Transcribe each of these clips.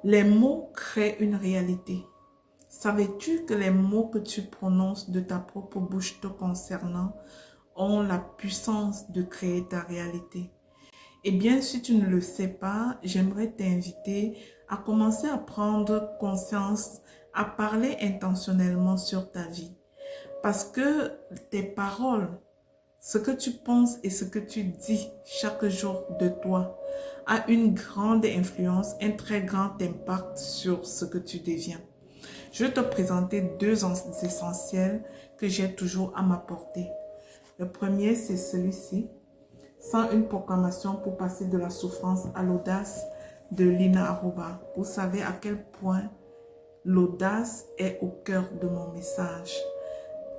Les mots créent une réalité. Savais-tu que les mots que tu prononces de ta propre bouche te concernant ont la puissance de créer ta réalité? Eh bien, si tu ne le sais pas, j'aimerais t'inviter à commencer à prendre conscience, à parler intentionnellement sur ta vie. Parce que tes paroles, ce que tu penses et ce que tu dis chaque jour de toi a une grande influence, un très grand impact sur ce que tu deviens. Je vais te présenter deux essentiels que j'ai toujours à ma portée. Le premier, c'est celui-ci. 101 proclamations pour passer de la souffrance à l'audace de Lina Aruba. Vous savez à quel point l'audace est au cœur de mon message.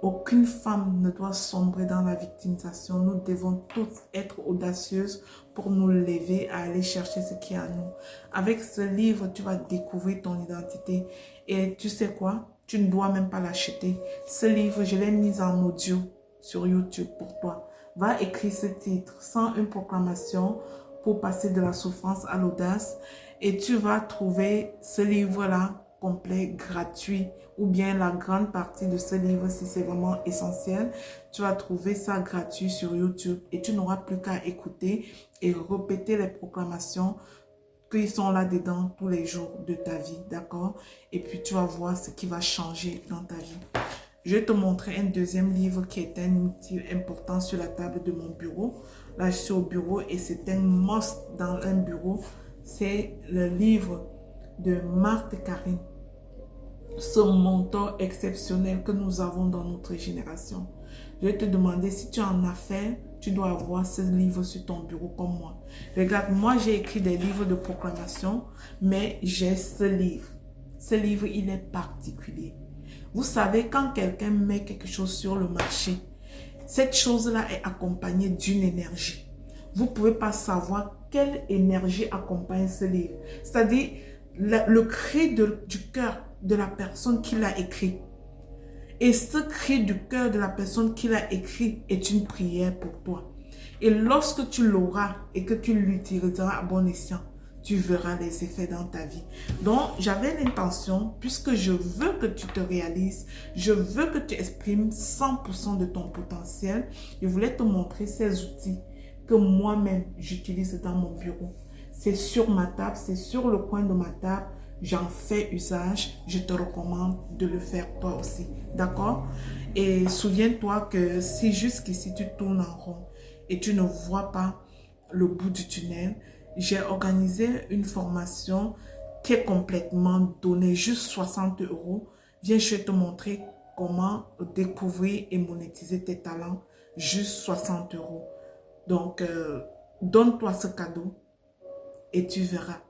Aucune femme ne doit sombrer dans la victimisation. Nous devons toutes être audacieuses pour nous lever à aller chercher ce qui est à nous. Avec ce livre, tu vas découvrir ton identité. Et tu sais quoi? Tu ne dois même pas l'acheter. Ce livre, je l'ai mis en audio sur YouTube pour toi. Va écrire ce titre, 101 proclamations pour passer de la souffrance à l'audace. Et tu vas trouver ce livre-là complet, gratuit, ou bien la grande partie de ce livre si c'est vraiment essentiel. Tu vas trouver ça gratuit sur YouTube et tu n'auras plus qu'à écouter et répéter les proclamations qui sont là-dedans tous les jours de ta vie, d'accord? Et puis tu vas voir ce qui va changer dans ta vie. Je vais te montrer un deuxième livre qui est un outil important sur la table de mon bureau. Là, je suis au bureau et c'est un must dans un bureau. C'est le livre de Marthe Karine. Ce mentor exceptionnel que nous avons dans notre génération. Je vais te demander si tu en as fait, tu dois avoir ce livre sur ton bureau comme moi. Regarde, moi j'ai écrit des livres de proclamation, mais j'ai ce livre. Ce livre, il est particulier. Vous savez, quand quelqu'un met quelque chose sur le marché, cette chose-là est accompagnée d'une énergie. Vous ne pouvez pas savoir quelle énergie accompagne ce livre. C'est-à-dire, le cri du cœur de la personne qui l'a écrit. Et ce cri du cœur de la personne qui l'a écrit est une prière pour toi. Et lorsque tu l'auras et que tu l'utiliseras à bon escient, tu verras les effets dans ta vie. Donc, j'avais l'intention, puisque je veux que tu te réalises, je veux que tu exprimes 100% de ton potentiel, je voulais te montrer ces outils que moi-même j'utilise dans mon bureau. C'est sur ma table, c'est sur le coin de ma table. J'en fais usage, je te recommande de le faire toi aussi, d'accord? Et souviens-toi que si jusqu'ici tu tournes en rond et tu ne vois pas le bout du tunnel, j'ai organisé une formation qui est complètement donnée, juste 60 €. Viens, je vais te montrer comment découvrir et monétiser tes talents, juste 60 €. Donc, donne-toi ce cadeau et tu verras.